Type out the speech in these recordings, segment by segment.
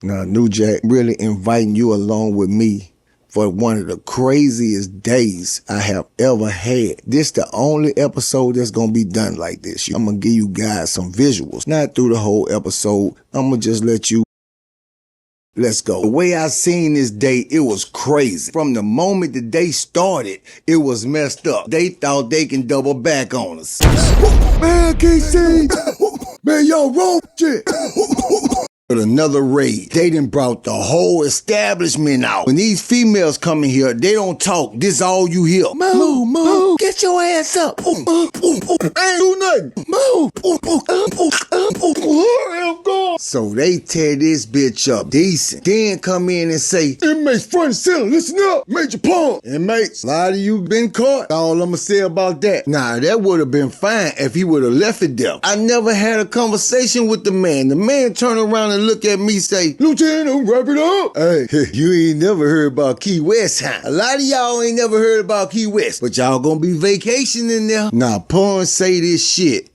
Now, New Jack really inviting you along with me for one of the craziest days I have ever had. This the only episode that's gonna be done like this. I'm gonna give you guys some visuals, not through the whole episode. I'm gonna just let you. Let's go. The way I seen this day, it was crazy. From the moment the day started, it was messed up. They thought they can double back on us. Man, I can't see. Man, y'all wrong shit. But another raid. They done brought the whole establishment out. When these females come in here, they don't talk. This all you hear. Move, move. Get your ass up. I ain't do nothing. Move. So they tear this bitch up decent. Then come in and say, inmates front and center, listen up. Majorpondz. Inmates, a lot of you been caught. All I'ma say about that. Nah, that would have been fine if he would have left it there. I never had a conversation with the man. The man turned around and look at me, say, Lieutenant, wrap it up. Hey, you ain't never heard about Key West, huh? A lot of y'all ain't never heard about Key West, but y'all gonna be vacationing there. Now, Pond say this shit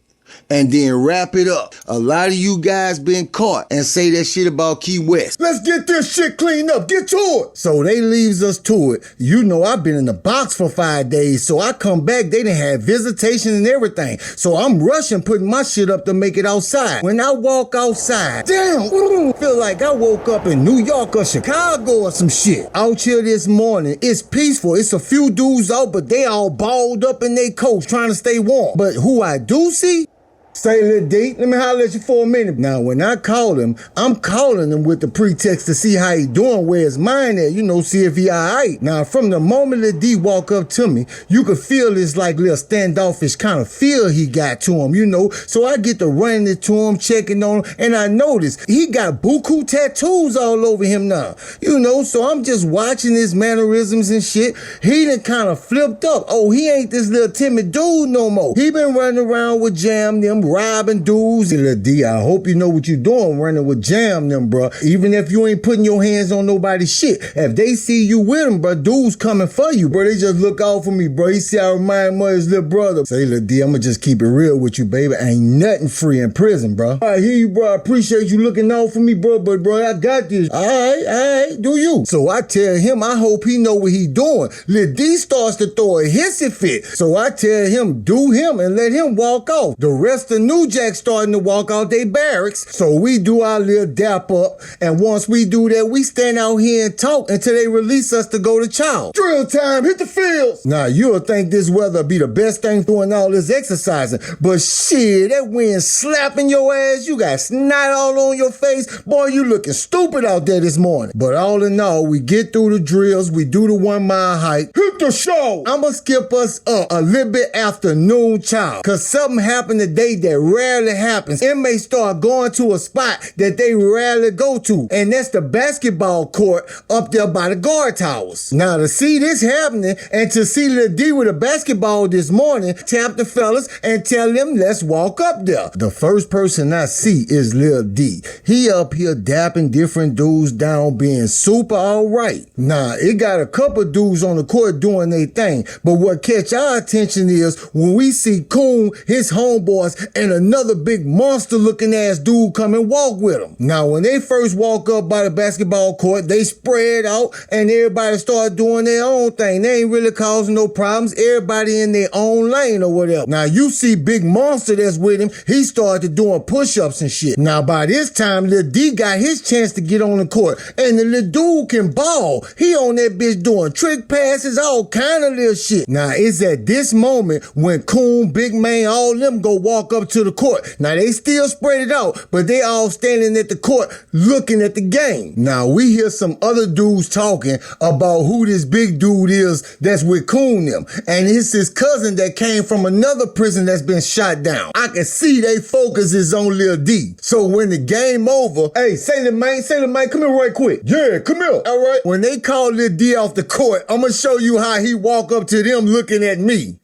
and then wrap it up. A lot of you guys been caught and say that shit about Key West. Let's get this shit cleaned up. Get to it. So they leaves us to it. You know I've been in the box for 5 days, so I come back, they done had visitation and everything. So I'm rushing, putting my shit up to make it outside. When I walk outside, damn, feel like I woke up in New York or Chicago or some shit. Out here this morning, it's peaceful. It's a few dudes out, but they all balled up in their coats trying to stay warm. But who I do see? Say, Lil D, let me holler at you for a minute. Now, when I call him, I'm calling him with the pretext to see how he doing, where his mind at, see if he all right. Now, from the moment Lil D walk up to me, you could feel this like little standoffish kind of feel he got to him, So I get to running it to him, checking on him, and I notice he got buku tattoos all over him now, So I'm just watching his mannerisms and shit. He done kind of flipped up. Oh, he ain't this little timid dude no more. He been running around with Jam them, robbing dudes. Lil D, I hope you know what you doing running with Jam them, bro. Even if you ain't putting your hands on nobody's shit. If they see you with them, bro, dudes coming for you, bro. They just look out for me, bro. You see I remind me of his little brother. Say, Lil D, I'ma just keep it real with you, baby. Ain't nothing free in prison, bro. I hear you, bro. I appreciate you looking out for me, bro. But, bro, I got this. All right, do you? So I tell him I hope he know what he doing. Lil D starts to throw a hissy fit. So I tell him do him and let him walk off. The rest of New Jack starting to walk out they barracks. So we do our little dap up. And once we do that, we stand out here and talk until they release us to go to chow. Drill time, hit the fields. Now you'll think this weather be the best thing doing all this exercising. But shit, that wind slapping your ass. You got snot all on your face. Boy, you looking stupid out there this morning. But all in all, we get through the drills. We do the 1 mile hike. Hit the show. I'ma skip us up a little bit after noon chow. Cause something happened today that rarely happens. Inmates start going to a spot that they rarely go to, and that's the basketball court up there by the guard towers. Now to see this happening and to see Lil D with a basketball this morning, tap the fellas and tell them let's walk up there. The first person I see is Lil D. He up here dapping different dudes down, being super alright. Now it got a couple dudes on the court doing their thing, but what catch our attention is when we see Coon, his homeboys, and another big monster looking ass dude come and walk with him. Now when they first walk up by the basketball court, they spread out and everybody start doing their own thing. They ain't really causing no problems. Everybody in their own lane or whatever. Now you see big monster that's with him, he started doing push-ups and shit. Now by this time Lil D got his chance to get on the court, and the little dude can ball. He on that bitch doing trick passes, all kind of little shit. Now it's at this moment when Coon, Big Man, all them go walk up to the court. Now they still spread it out, but they all standing at the court looking at the game. Now we hear some other dudes talking about who this big dude is that's with Coon them, and it's his cousin that came from another prison that's been shot down. I can see they focus is on Lil D. So when the game over, hey, say the man, come here right quick. Yeah, come here. All right. When they call Lil D off the court, I'm gonna show you how he walk up to them looking at me.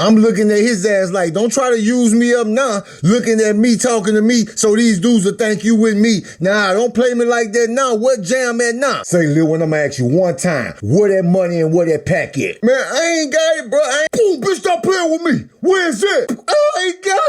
I'm looking at his ass like, don't try to use me up now. Looking at me, talking to me, so these dudes will think you with me. Nah, don't play me like that now. What Jam at now? Say, Lil, when I'm gonna ask you one time, where that money and where that pack at? Man, I ain't got it, bro. Bitch, stop playing with me. Where is it? I ain't got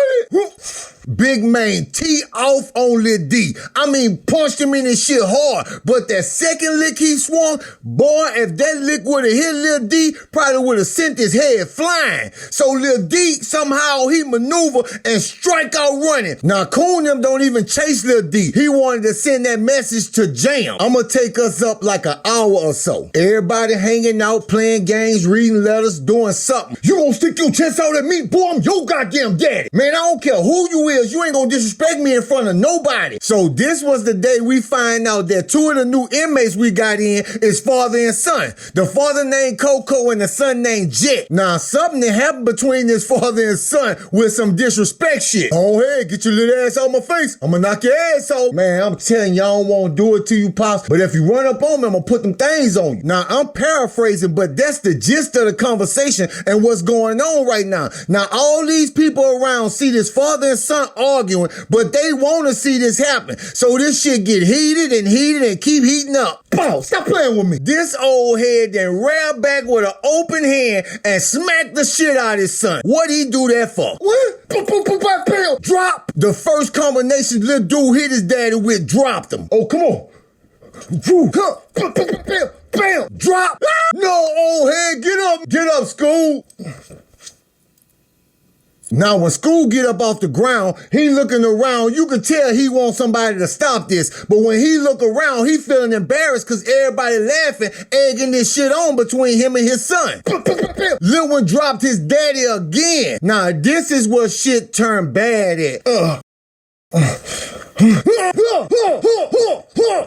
it. Big man tee off on Lil D. I mean, punched him in his shit hard. But that second lick he swung, boy, if that lick would have hit Lil D, probably would have sent his head flying. So Lil D, somehow he maneuver and strike out running. Now, Coon them don't even chase Lil D. He wanted to send that message to Jam. I'ma take us up like an hour or so. Everybody hanging out, playing games, reading letters, doing something. You gonna stick your chest out at me, boy? I'm your goddamn daddy. Man, I don't care who you is. You ain't gonna disrespect me in front of nobody. So this was the day we find out that two of the new inmates we got in is father and son. The father named Coco and the son named Jet. Now, something that happened between this father and son with some disrespect shit. Go ahead, get your little ass out my face. I'ma knock your ass out. Man, I'm telling you, I don't wanna do it to you, Pops. But if you run up on me, I'm gonna put them things on you. Now, I'm paraphrasing, but that's the gist of the conversation and what's going on right now. Now, all these people around see this father and son arguing, but they wanna see this happen. So this shit get heated and keep heating up. Bow, stop playing with me. This old head then ran back with an open hand and smacked the shit out of his son. What'd he do that for? What? Drop. The first combination little dude hit his daddy with dropped him. Oh, come on. Bam. Drop. No, old head, get up. Get up, School. Now, when School get up off the ground, he looking around. You could tell he wants somebody to stop this. But when he look around, he feeling embarrassed because everybody laughing, egging this shit on between him and his son. Lil one dropped his daddy again. Now, this is where shit turned bad at.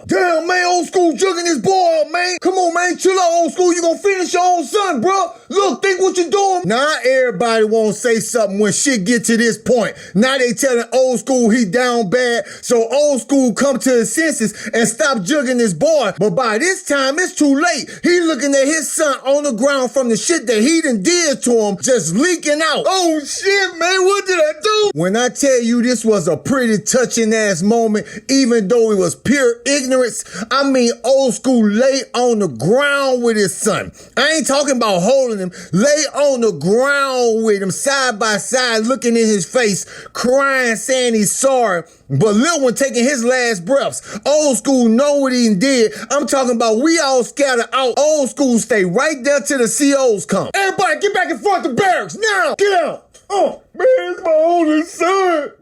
Damn, man, Old School jugging this boy up, man. Come on, man, chill out, Old School. You gonna finish your own son, bro. Look, think what you're doing. Now everybody won't say something when shit get to this point. Now they telling Old School he down bad, so Old School come to his senses and stop jugging this boy. But by this time, it's too late. He looking at his son on the ground from the shit that he done did to him, just leaking out. Oh, shit, man, what did I do? When I tell you this was a pretty touching ass moment, even though it was pure ignorance, I mean, Old School lay on the ground with his son. I ain't talking about holding him. Lay on the ground with him side by side, looking in his face, crying, saying he's sorry. But Lil one taking his last breaths. Old School know what he did. I'm talking about we all scatter out. Old School stay right there till the COs come. Everybody get back in front of the barracks now. Get out. Oh, man, it's my oldest son.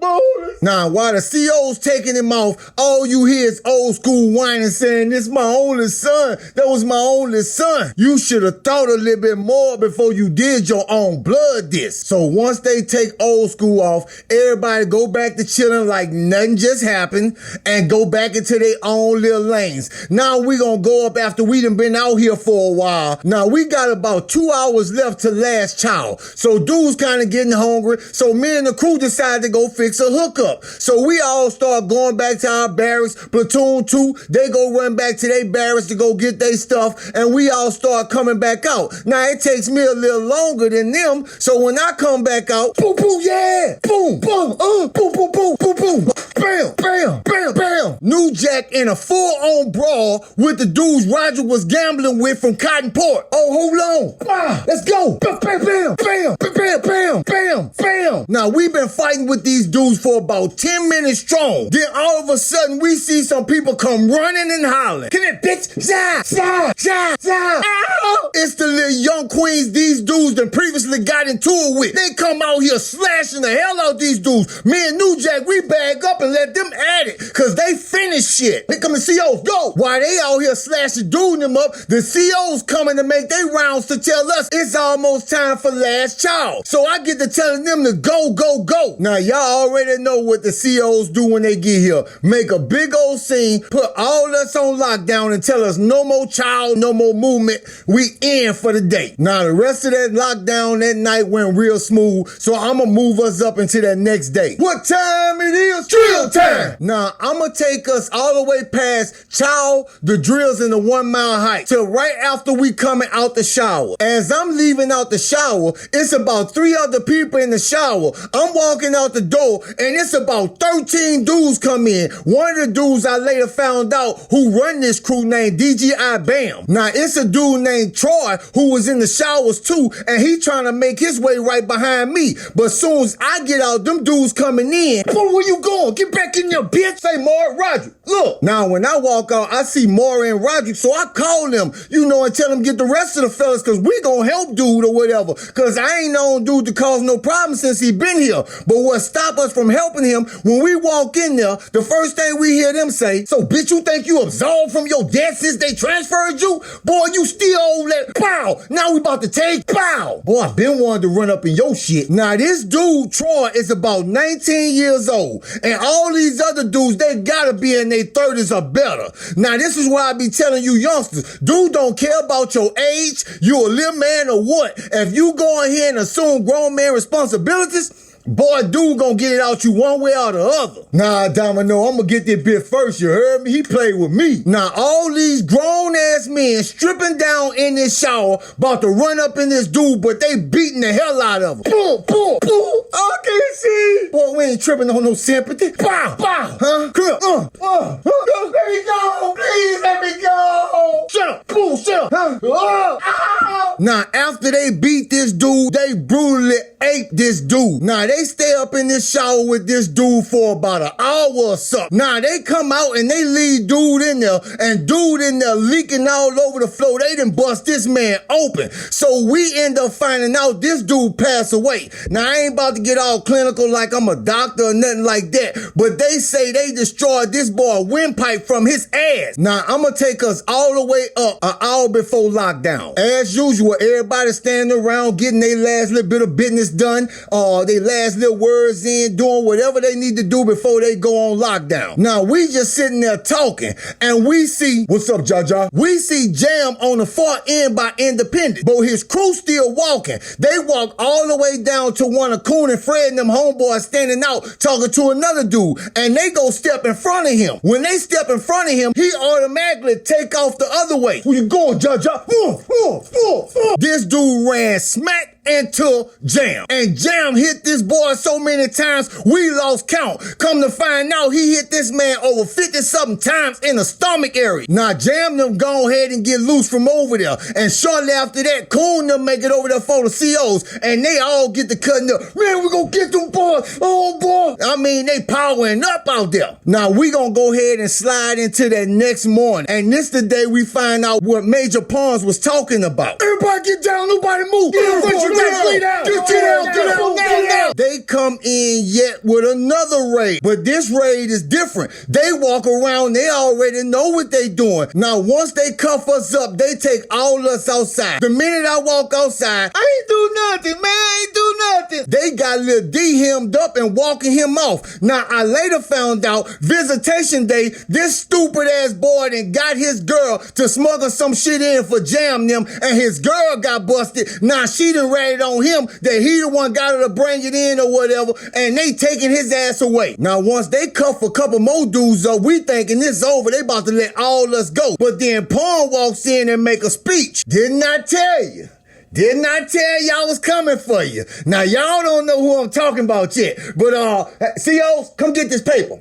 Now, while the CO's taking him off, all you hear is Old School whining, saying, this my oldest son. That was my oldest son. You should have thought a little bit more before you did your own blood this. So once they take Old School off, everybody go back to chilling like nothing just happened and go back into their own little lanes. Now we gonna go up after we done been out here for a while. Now we got about 2 hours left to last chow. So dudes kind of getting hungry. So me and the crew decided to go fix a hookup. So we all start going back to our barracks. Platoon 2, they go run back to their barracks to go get their stuff. And we all start coming back out. Now it takes me a little longer than them. So when I come back out, boom, boom, yeah, boom, boom, boom, boom, boom, boom, boom, bam, bam, bam, bam. New Jack in a full-on brawl with the dudes Roger was gambling with from Cotton Port. Oh, hold on. Let's go. Bam, bam, bam, bam, bam, bam, bam, bam. Now, we've been fighting with these dudes for about 10 minutes strong. Then all of a sudden, we see some people come running and hollering. Come here, bitch. Zah, zah, zah, zah. Ow. It's the little young queens these dudes that previously got into it with. They come out here slashing the hell out these dudes. Me and New Jack, we bag up and let them at it, because they finished shit. They come to COs, go. While they out here slashing dude them up, the COs coming to make their rounds to tell us it's almost time for last chow. So I get to telling them to go, go, go. Now, y'all already know what the COs do when they get here. Make a big old scene, put all us on lockdown and tell us no more chow, no more movement. We in for the day. Now, the rest of that lockdown that night went real smooth, so I'm gonna move us up into that next day. What time it is? Drill time! Now, I'm gonna take take us all the way past Chow, the drills, and the 1 Mile Hike till right after we coming out the shower. As I'm leaving out the shower, it's about 3 other people in the shower. I'm walking out the door, and it's about 13 dudes come in. One of the dudes I later found out who run this crew named DGI Bam. Now, it's a dude named Troy who was in the showers too, and he trying to make his way right behind me. But as soon as I get out, them dudes coming in. Boy, where you going? Get back in there, bitch. Say, Maury, Roderick, look. Now, when I walk out, I see Maury and Roderick, so I call them, and tell them get the rest of the fellas, cause we gonna help dude or whatever. Cause I ain't known dude to cause no problem since he been here. But what stopped us from helping him, when we walk in there, the first thing we hear them say, so bitch, you think you absolved from your debt since they transferred you? Boy, you still owe that. Pow! Now we about to take. Pow! Boy, I been wanting to run up in your shit. Now this dude, Troy, is about 19 years old. And all these other dudes, they gotta be in their 30s or better. Now this is why I be telling you youngsters, dude don't care about your age, you a little man or what. If you go in here and assume grown man responsibilities, boy, dude gonna get it out you one way or the other. Nah, Domino, I'm gonna get this bit first, you heard me? He played with me. Now, all these grown-ass men stripping down in this shower, about to run up in this dude, but they beating the hell out of him. Boom, boom, boom. I can't see. Boy, we ain't tripping on no sympathy. Bow, bow. Huh? Come here. Let me go. Please let me go. Shut up. Boom, shut up. Huh? Now, after they beat this dude, they brutally aped this dude. Now, they stay up in this shower with this dude for about an hour or something. Now, they come out and they leave dude in there, and dude in there leaking all over the floor. They done bust this man open. So we end up finding out this dude passed away. Now, I ain't about to get all clinical like I'm a doctor or nothing like that, but they say they destroyed this boy windpipe from his ass. Now, I'm gonna take us all the way up an hour before lockdown. As usual, everybody standing around getting their last little bit of business done, their last little words in, doing whatever they need to do before they go on lockdown. Now, we just sitting there talking, and we see, what's up, Jaja? We see Jam on the far end by Independence, but his crew still walking. They walk all the way down to one of Coon and Fred and them homeboys standing out talking to another dude, and they go step in front of him. When they step in front of him, he automatically take off the other way. Where you going, Jaja? This dude ran smack into Jam, and Jam hit this boy so many times we lost count. Come to find out, he hit this man over 50-something times in the stomach area. Now Jam them go ahead and get loose from over there, and shortly after that, Coon them make it over there for the COs, and they all get to cutting up. Man, we gonna get them boys. Oh boy, I mean they powering up out there. Now we gonna go ahead and slide into that next morning, and this the day we find out what Majorpondz was talking about. Everybody get down, nobody move. Get down. They come in yet with another raid, but this raid is different. They walk around, they already know what they doing. Now, once they cuff us up, they take all us outside. The minute I walk outside, I ain't do nothing, man, I ain't do nothing. They got Lil D hemmed up and walking him off. Now, I later found out, visitation day, this stupid ass boy done got his girl to smuggle some shit in for Jam them, and his girl got busted. Now, she done ratted on him that he the one got her to bring it in or whatever, and they taking his ass away. Now, once they cuff a couple more dudes up, we thinking this over, they about to let all us go. But then Pawn walks in and make a speech. Didn't I tell you? Didn't I tell y'all was coming for you? Now, y'all don't know who I'm talking about yet, but COs, come get this paper.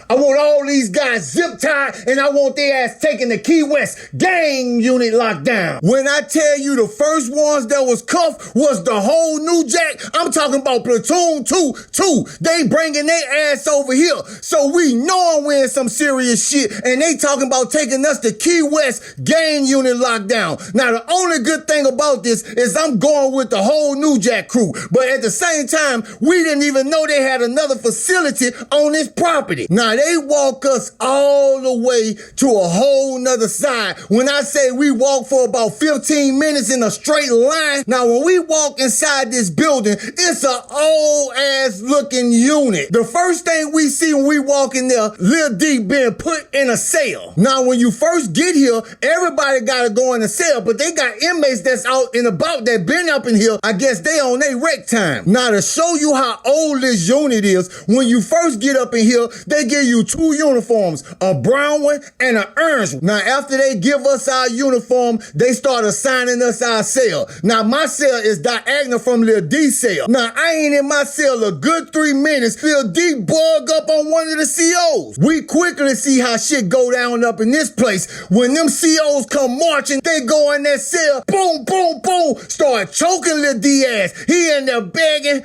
I want all these guys zip tied, and I want their ass taking the Key West gang unit locked down. When I tell you the first ones that was cuffed was the whole New Jack, I'm talking about Platoon 2. They bringing their ass over here. So we know I'm wearing some serious shit, and they talking about taking us to Key West gang unit lockdown. Now, the only good thing about this is I'm going with the whole New Jack crew. But at the same time, we didn't even know they had another facility on this property. Now, they walk us all the way to a whole nother side. When I say we walk for about 15 minutes in a straight line, now when we walk inside this building, it's an old ass looking unit. The first thing we see when we walk in there, Lil D being put in a cell. Now when you first get here, everybody gotta go in a cell, but they got inmates that's out and about that been up in here. I guess they on their rec time. Now to show you how old this unit is, when you first get up in here, they give give you 2 uniforms, a brown one and an orange one. Now, after they give us our uniform, they start assigning us our cell. Now, my cell is diagonal from Lil D's cell. Now, I ain't in my cell a good 3 minutes. Lil D bug up on one of the COs. We quickly see how shit go down up in this place. When them COs come marching, they go in that cell, boom, boom, boom, start choking Lil D ass. He in there begging.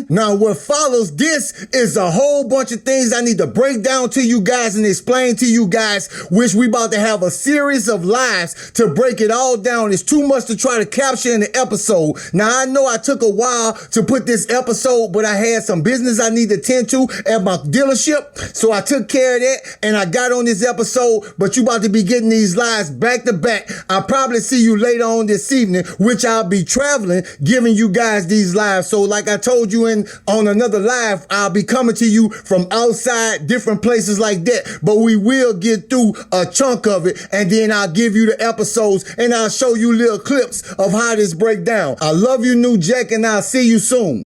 Now, what follows this is a whole bunch of things I need to break down to you guys and explain to you guys, which we about to have a series of lives to break it all down. It's too much to try to capture in the episode. Now, I know I took a while to put this episode, but I had some business I need to tend to at my dealership, so I took care of that and I got on this episode, but you about to be getting these lives back to back. I'll probably see you later on this evening, which I'll be traveling, giving you guys these lives. So like I told you on another live, I'll be coming to you from outside, different places like that, but we will get through a chunk of it, and then I'll give you the episodes and I'll show you little clips of how this break down. I love you, New Jack, and I'll see you soon.